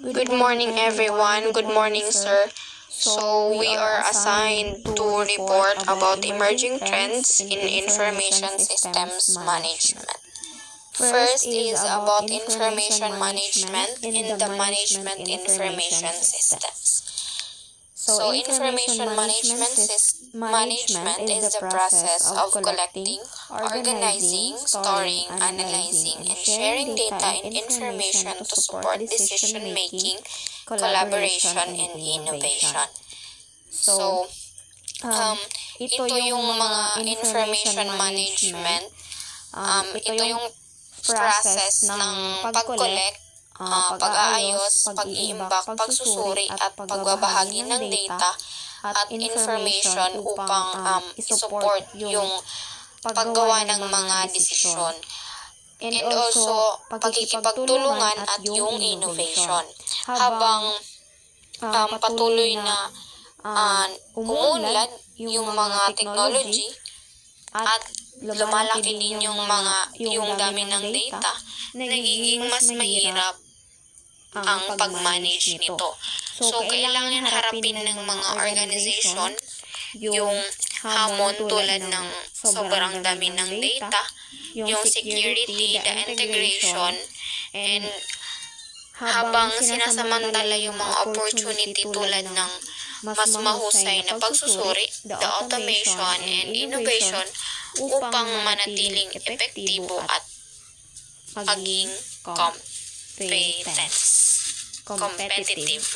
Good morning, everyone. Good morning, sir. So, we are assigned to report about emerging trends in information systems management. First is about information management and the management information systems. So, management is the process of collecting, organizing, storing, analyzing, and sharing data and information to support decision making, collaboration, and innovation. So, um, ito yung mga information management. Ito yung process ng pag-collect, pag-aayos, pag-iimbak, pagsusuri, at pagbabahagi ng data at information upang isupport yung paggawa ng mga desisyon. And also, pagkikipagtulungan at yung innovation. Habang patuloy na umunlad yung mga technology at lumalaki din yung dami ng data, nagiging mas mahirap ang pag-manage nito. So, kailangan harapin ng mga organization yung hamon tulad ng sobrang dami ng data, yung security, the integration, and habang sinasamantala yung mga opportunity tulad ng mas mahusay na pagsusuri, the automation and innovation upang manatiling epektibo at maging competitive.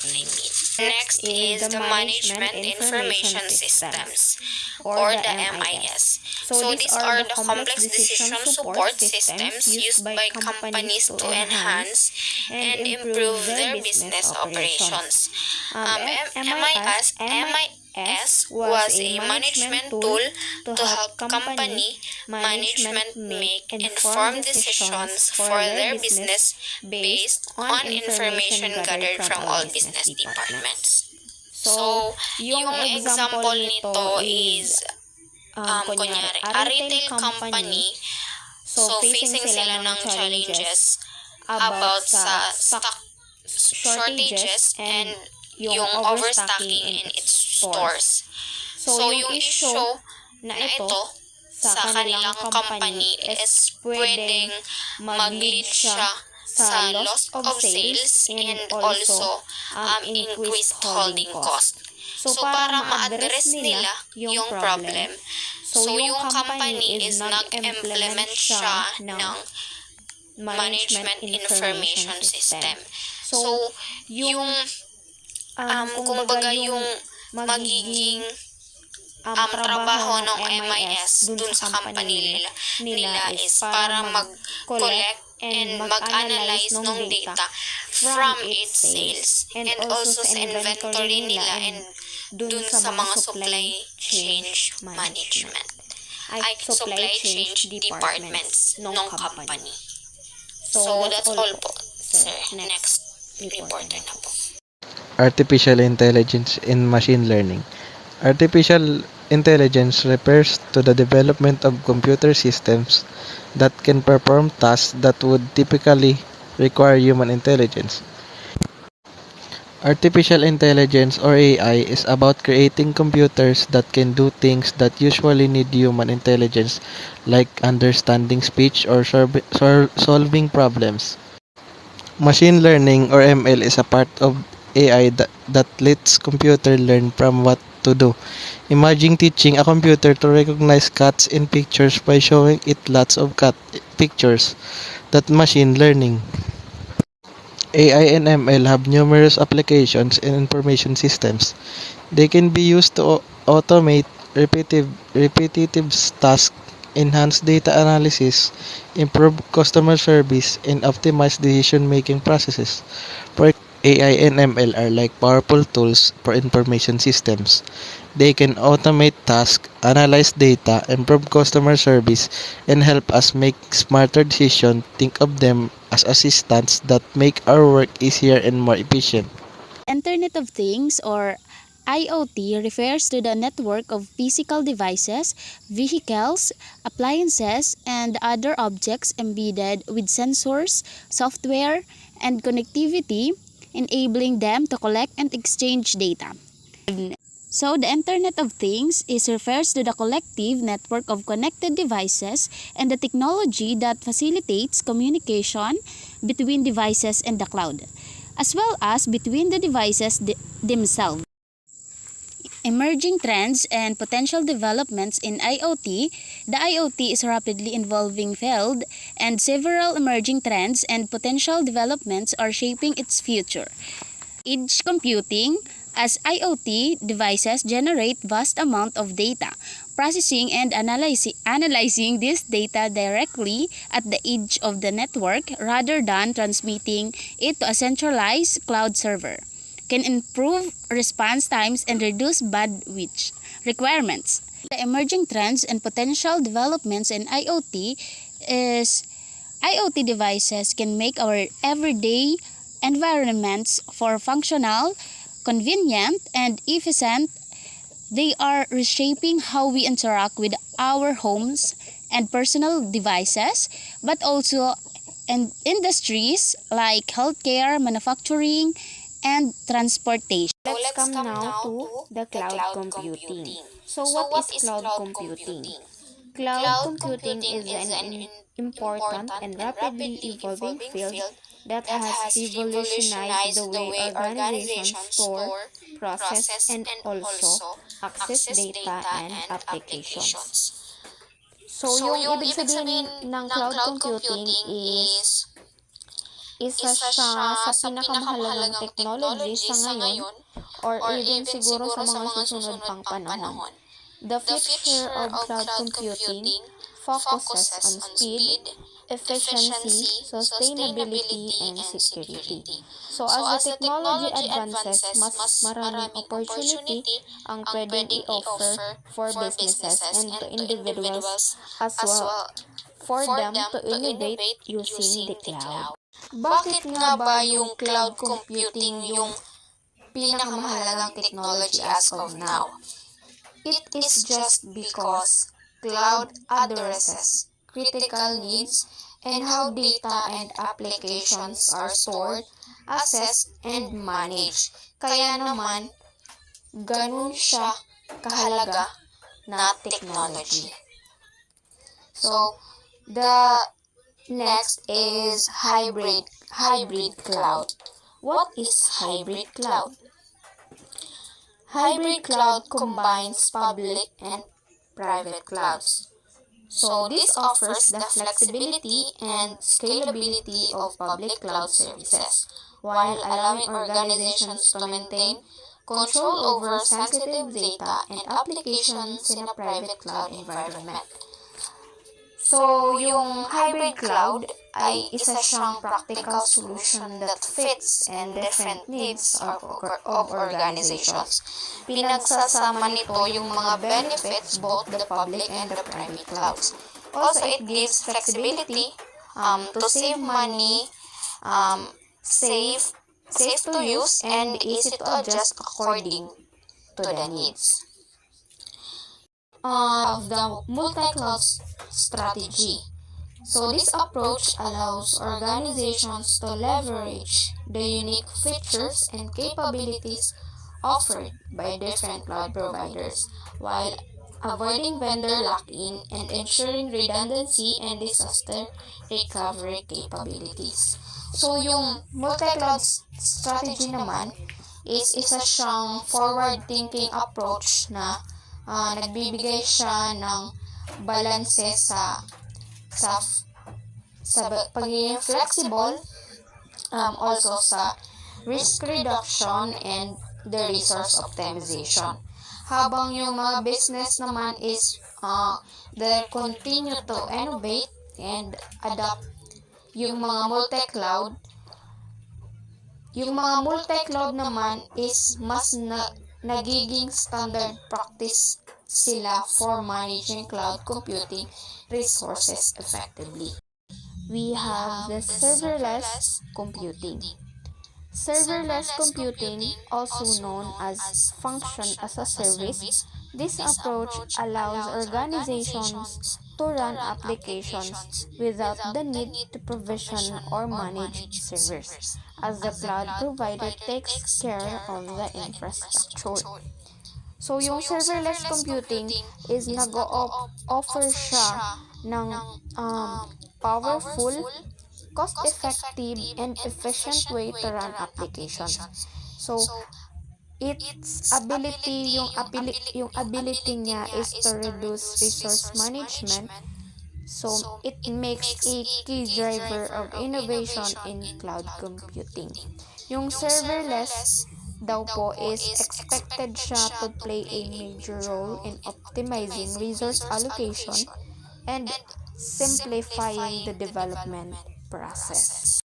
Next is the Management Information Systems, or the MIS. So these are the complex decision support systems used by companies to enhance and improve their business operations. MIS was a management tool to help company management make informed decisions for their business based on information gathered from all business departments. So, yung example nito is, kunyari, a retail company, so facing sila ng challenges about sa stock shortages and yung overstocking in its stores. So, yung issue na ito sa kanilang company is pwedeng mag-lead siya sa loss of sales and also increased holding cost. So, para ma-address nila yung problem, so yung company is nag-implement siya ng management information system. So, yung kumbaga yung magiging trabaho ng MIS dun sa company nila is para mag-collect and mag-analyze ng data from its sales and also sa inventory nila and dun sa mga supply chain management supply chain departments ng company. So that's all po, sir. Next reporter na po. Artificial intelligence in machine learning. Artificial intelligence refers to the development of computer systems that can perform tasks that would typically require human intelligence. Artificial intelligence, or AI, is about creating computers that can do things that usually need human intelligence, like understanding speech or solving problems. Machine learning, or ML, is a part of AI that lets computer learn from what to do. Imagine teaching a computer to recognize cats in pictures by showing it lots of cat pictures. That's machine learning. AI and ML have numerous applications in information systems. They can be used to automate repetitive tasks, enhance data analysis, improve customer service, and optimize decision-making processes. For AI and ML are like powerful tools for information systems. They can automate tasks, analyze data, improve customer service, and help us make smarter decisions. Think of them as assistants that make our work easier and more efficient. Internet of Things, or IoT, refers to the network of physical devices, vehicles, appliances, and other objects embedded with sensors, software, and connectivity, enabling them to collect and exchange data. So, the Internet of Things refers to the collective network of connected devices and the technology that facilitates communication between devices and the cloud, as well as between the devices themselves. Emerging trends and potential developments in IoT. The IoT is a rapidly evolving field, and several emerging trends and potential developments are shaping its future. Edge computing, as IoT devices generate vast amount of data, processing and analyzing this data directly at the edge of the network rather than transmitting it to a centralized cloud server, can improve response times and reduce bandwidth requirements. The emerging trends and potential developments in IoT is IoT devices can make our everyday environments more functional, convenient, and efficient. They are reshaping how we interact with our homes and personal devices, but also in industries like healthcare, manufacturing, and transportation. Let's come now to the cloud computing. So what is cloud computing? Cloud computing is an important and rapidly evolving field that has revolutionized the way organizations store, process, and also access data and applications. So yung ibig sabihin ng cloud computing is isa siya sa pinakamahalagang technology sa ngayon or even siguro sa mga susunod pang panahon. The future of cloud computing focuses on speed, efficiency, sustainability, and security. So as the technology advances, mas maraming opportunity ang pwedeng i-offer for businesses and to individuals as well for them to innovate using the cloud. Bakit nga ba yung cloud computing yung pinakamahalagang technology as of now? It is just because cloud addresses critical needs and how data and applications are stored, accessed, and managed. Kaya naman, ganun siya kahalaga na technology. So, the next is hybrid cloud. What is hybrid cloud? Hybrid cloud combines public and private clouds. So this offers the flexibility and scalability of public cloud services while allowing organizations to maintain control over sensitive data and applications in a private cloud environment. So, yung hybrid cloud ay isa siyang practical solution that fits and different needs of organizations. Pinagsasama nito yung mga benefits, both the public and the private clouds. Also, it gives flexibility to save money, safe to use, and easy to adjust according to the needs. Of the multi-cloud strategy. So this approach allows organizations to leverage the unique features and capabilities offered by different cloud providers while avoiding vendor lock-in and ensuring redundancy and disaster recovery capabilities. So yung multi-cloud strategy naman is isa siyang forward-thinking approach na nagbibigay siya ng balanse sa pagiging flexible, also sa risk reduction and the resource optimization. Habang yung mga business naman is they continue to innovate and adapt yung mga multi-cloud. Yung mga multi-cloud naman is mas nagiging standard practice sila for managing cloud computing resources effectively. We have the serverless computing. Serverless computing, also known as function as a service, this approach allows organizations to run applications without the need to provision or manage servers. as the cloud provider takes care of the infrastructure. So, yung serverless computing is nag-offer siya ng powerful, cost-effective, and efficient way to run applications. So, yung ability niya is to reduce resource management. So, it makes a key driver of innovation in cloud computing. Yung serverless daw po is expected siya to play a major role in optimizing resource allocation and simplifying the development process.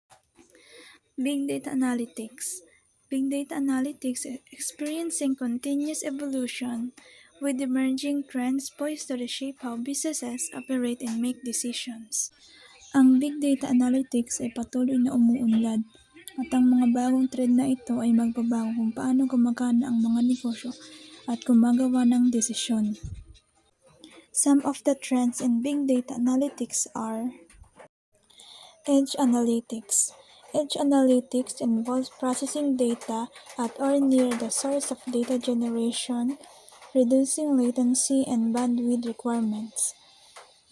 Big Data Analytics. Big Data Analytics is experiencing continuous evolution with emerging trends poised to reshape how businesses operate and make decisions. Ang Big Data Analytics ay patuloy na umuunlad at ang mga bagong trend na ito ay magbabago kung paano gumagana ang mga negosyo at gumagawa ng desisyon. Some of the trends in Big Data Analytics are Edge Analytics. Edge analytics involves processing data at or near the source of data generation, reducing latency and bandwidth requirements.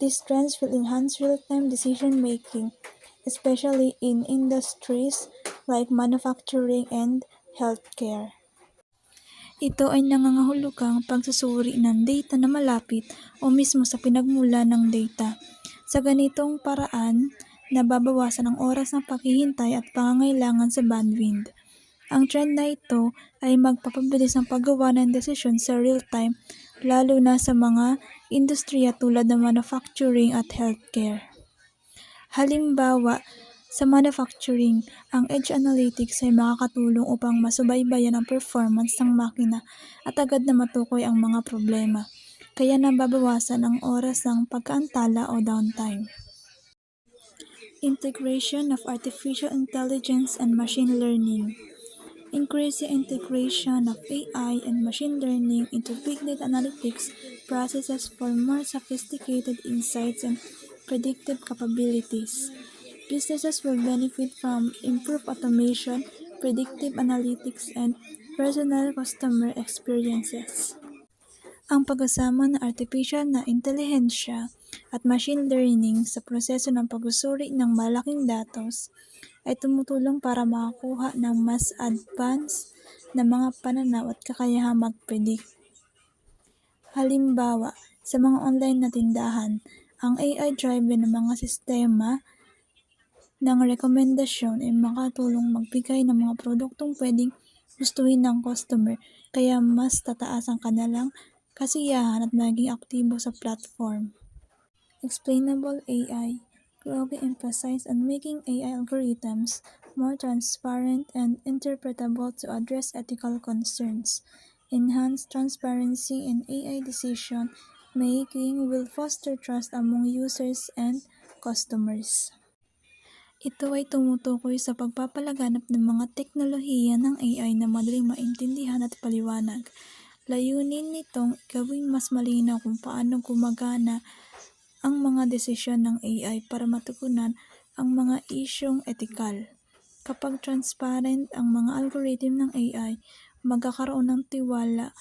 These trends will enhance real-time decision-making, especially in industries like manufacturing and healthcare. Ito ay nangangahulugang pagsusuri ng data na malapit o mismo sa pinagmula ng data. Sa ganitong paraan, nababawasan ang oras ng paghihintay at pangangailangan sa bandwidth. Ang trend na ito ay magpapabilis ng paggawa ng desisyon sa real-time, lalo na sa mga industriya tulad ng manufacturing at healthcare. Halimbawa, sa manufacturing, ang edge analytics ay makakatulong upang masubaybayan ang performance ng makina at agad na matukoy ang mga problema, kaya nababawasan ang oras ng pagkaantala o downtime. Integration of artificial intelligence and machine learning. Increasing integration of AI and machine learning into big data analytics processes for more sophisticated insights and predictive capabilities. Businesses will benefit from improved automation, predictive analytics, and personal customer experiences. Ang pagkasama ng artificial na intelihensya at machine learning sa proseso ng pagsusuri ng malaking datos ay tumutulong para makakuha ng mas advanced na mga pananaw at kakayahang mag-predict. Halimbawa, sa mga online na tindahan, ang AI-driven na mga sistema ng rekomendasyon ay makatulong magbigay ng mga produktong pwedeng gustuhin ng customer, kaya mas tataas ang kanilang kasiyahan at maging aktibo sa platform. Explainable AI. Growing emphasis on making AI algorithms more transparent and interpretable to address ethical concerns. Enhanced transparency in AI decision making will foster trust among users and customers. Ito ay tumutukoy sa pagpapalaganap ng mga teknolohiya ng AI na madaling maintindihan at paliwanag. Layunin nitong gawing mas malinaw kung paano gumagana ang mga desisyon ng AI para matugunan ang mga isyong etikal. Kapag transparent ang mga algorithm ng AI, magkakaroon ng tiwala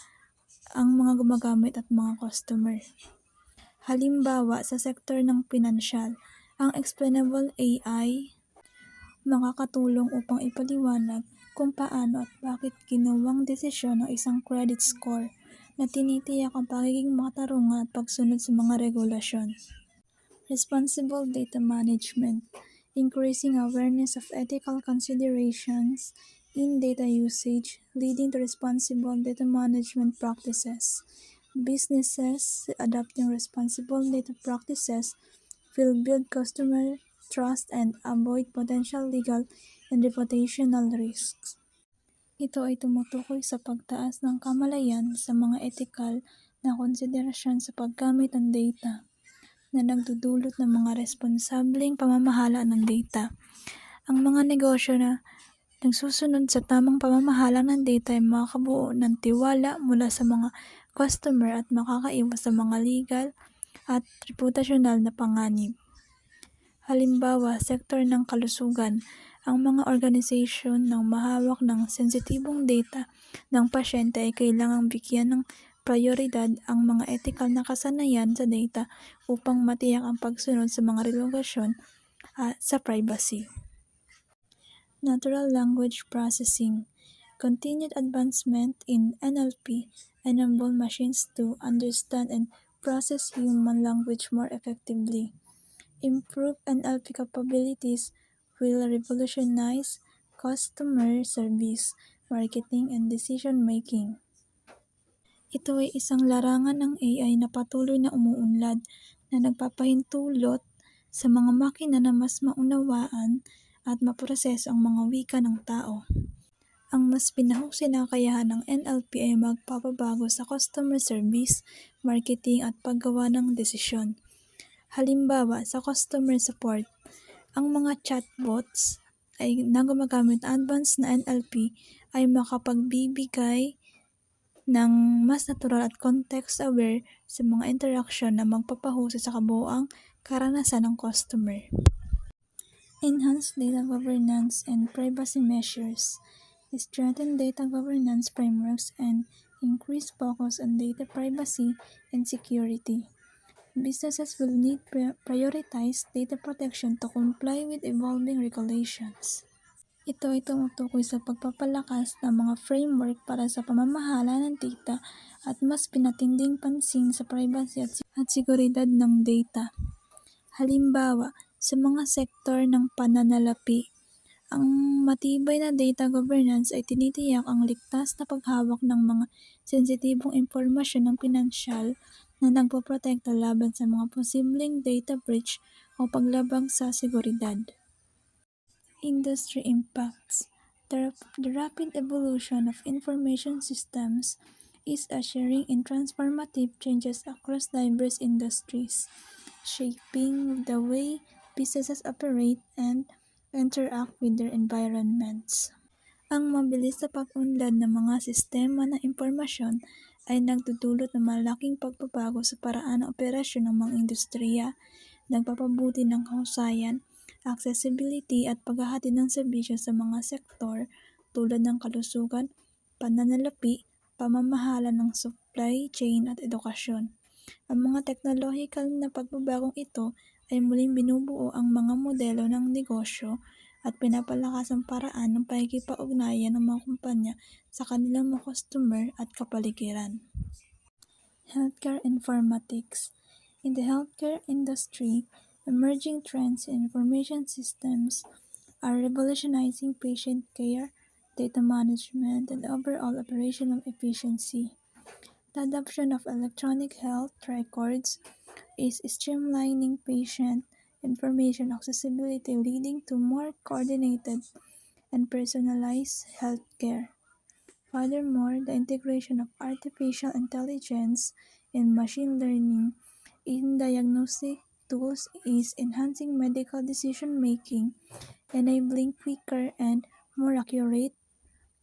ang mga gumagamit at mga customer. Halimbawa, sa sektor ng pinansyal, ang explainable AI makakatulong upang ipaliwanag kung paano at bakit ginawang desisyon ng isang credit score na tinitiyak ang pagiging makatarungan at pagsunod sa mga regulasyon. Responsible data management. Increasing awareness of ethical considerations in data usage, leading to responsible data management practices. Businesses adopting responsible data practices will build customer trust and avoid potential legal and reputational risks. Ito ay tumutukoy sa pagtaas ng kamalayan sa mga etikal na konsiderasyon sa paggamit ng data na nagdudulot ng mga responsableng pamamahala ng data. Ang mga negosyo na nagsusunod sa tamang pamamahala ng data ay makakabuo ng tiwala mula sa mga customer at makakaiwas sa mga legal at reputasyonal na panganib. Halimbawa, sektor ng kalusugan, Ang mga organisasyon ng mahawak ng sensitibong data ng pasyente ay kailangang bigyan ng prioridad ang mga ethical na kasanayan sa data upang matiyak ang pagsunod sa mga regulasyon sa privacy. Natural language processing. Continued advancement in NLP enable machines to understand and process human language more effectively. Improved NLP capabilities will revolutionize customer service, marketing, and decision-making. Ito ay isang larangan ng AI na patuloy na umuunlad na nagpapahintulot sa mga makina na mas maunawaan at maproseso ang mga wika ng tao. Ang mas pinahusay na kakayahan ng NLP ay magpapabago sa customer service, marketing at paggawa ng desisyon. Halimbawa, sa customer support, ang mga chatbots ay na gumagamit ng advanced na NLP ay makapagbibigay ng mas natural at context-aware sa mga interaction na magpapahusay sa kabuuang karanasan ng customer. Enhanced data governance and privacy measures. Strengthen data governance frameworks and increase focus on data privacy and security. Businesses will need prioritize data protection to comply with evolving regulations. Ito ay tumutukoy sa pagpapalakas ng mga framework para sa pamamahala ng data at mas pinatinding pansin sa privacy at seguridad ng data. Halimbawa, sa mga sektor ng pananalapi, ang matibay na data governance ay tinitiyak ang ligtas na paghawak ng mga sensitibong impormasyon ng pinansyal na nagpoprotekta laban sa mga posibleng data breach o paglabag sa seguridad. Industry impacts. The rapid evolution of information systems is ushering in transformative changes across diverse industries, shaping the way businesses operate and interact with their environments. Ang mabilis na pag-unlad ng mga sistema ng impormasyon ay nagdudulot ng malaking pagbabago sa paraan ng operasyon ng mga industriya, nagpapabuti ng kahusayan, accessibility at paghahatid ng serbisyo sa mga sektor tulad ng kalusugan, pananalapi, pamamahala ng supply chain at edukasyon. Ang mga teknolohikal na pagbabagong ito ay muling binubuo ang mga modelo ng negosyo at pinapalakas ang paraan ng pakikipag-ugnayan ng mga kumpanya sa kanilang mga customer at kapaligiran. Healthcare informatics. In the healthcare industry, emerging trends in information systems are revolutionizing patient care, data management, and overall operational efficiency. The adoption of electronic health records is streamlining patient information accessibility, leading to more coordinated and personalized healthcare. Furthermore, the integration of artificial intelligence and machine learning in diagnostic tools is enhancing medical decision-making, enabling quicker and more accurate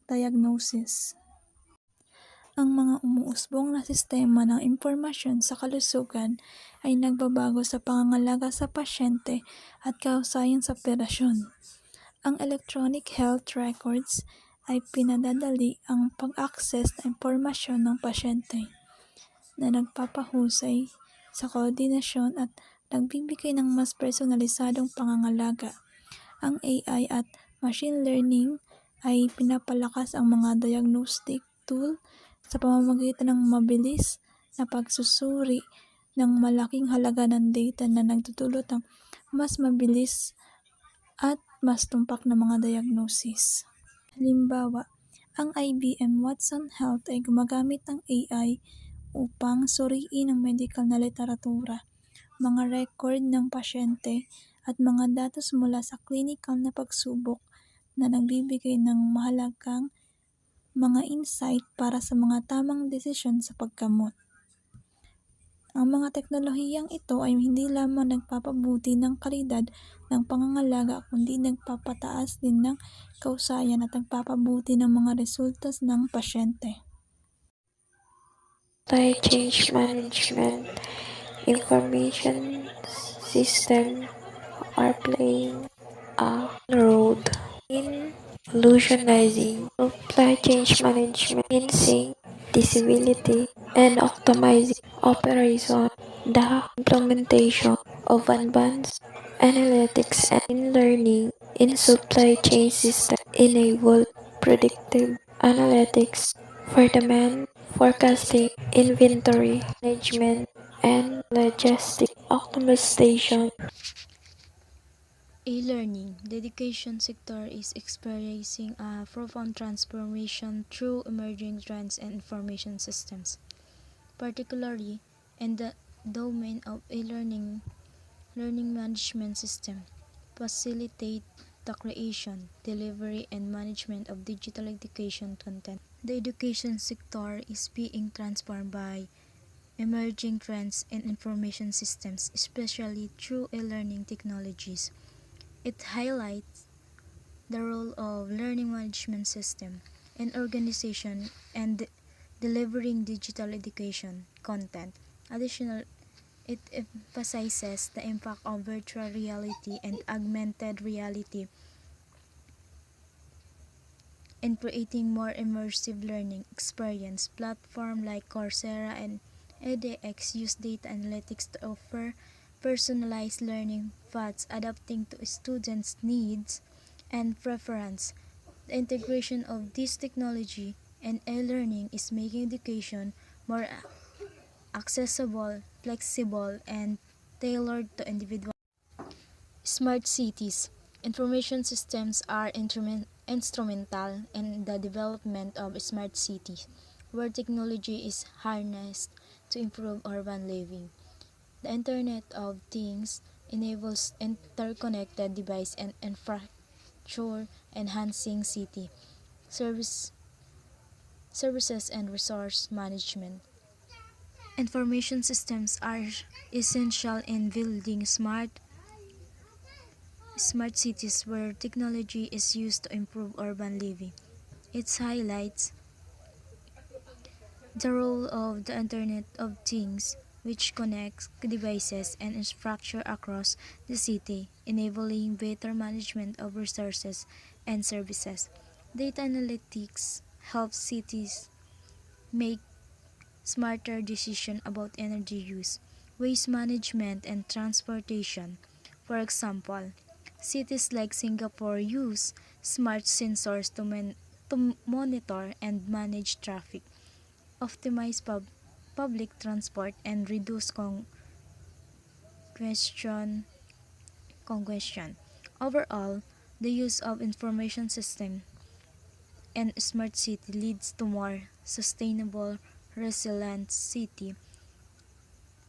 diagnosis. Ang mga umuusbong na sistema ng impormasyon sa kalusugan ay nagbabago sa pangangalaga sa pasyente at kahusayan sa operasyon. Ang electronic health records ay pinadadali ang pag-access ng impormasyon ng pasyente na nagpapahusay sa koordinasyon at nagbibigay ng mas personalisadong pangangalaga. Ang AI at machine learning ay pinapalakas ang mga diagnostic tool sa pamamagitan ng mabilis na pagsusuri ng malaking halaga ng data na nagdudulot ng mas mabilis at mas tumpak na mga diagnosis. Halimbawa, ang IBM Watson Health ay gumagamit ng AI upang suriin ang medical na literatura, mga record ng pasyente at mga datos mula sa clinical na pagsubok na nagbibigay ng mahalagang mga insight para sa mga tamang desisyon sa paggamot. Ang mga teknolohiyang ito ay hindi lamang nagpapabuti ng kalidad ng pangangalaga kundi nagpapataas din ng kahusayan at nagpapabuti ng mga resulta ng pasyente. Change management, information system are playing a role revolutionizing supply chain management, enhancing visibility, and optimizing operation. The implementation of advanced analytics and learning in supply chain systems enable predictive analytics for demand forecasting, inventory management, and logistic optimization. E-learning. The education sector is experiencing a profound transformation through emerging trends and information systems, particularly in the domain of e-learning. Learning management system facilitate the creation, delivery, and management of digital education content. The education sector is being transformed by emerging trends in information systems, especially through e-learning technologies. It highlights the role of learning management system in organization and delivering digital education content. Additionally, it emphasizes the impact of virtual reality and augmented reality in creating more immersive learning experience. Platforms like Coursera and edX use data analytics to offer personalized learning paths adapting to students' needs and preference. The integration of this technology and e-learning is making education more accessible, flexible, and tailored to individuals. Smart cities. Information systems are instrumental in the development of smart cities, where technology is harnessed to improve urban living. The Internet of Things enables interconnected device and infrastructure, enhancing city service, services and resource management. Information systems are essential in building smart cities where technology is used to improve urban living. It highlights the role of the Internet of Things, which connects devices and infrastructure across the city, enabling better management of resources and services. Data analytics helps cities make smarter decisions about energy use, waste management, and transportation. For example, cities like Singapore use smart sensors to monitor and manage traffic, optimize public transport, and reduce congestion. congestion. Overall, the use of information system and smart city leads to more sustainable, resilient city,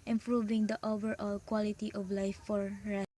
improving the overall quality of life for residents.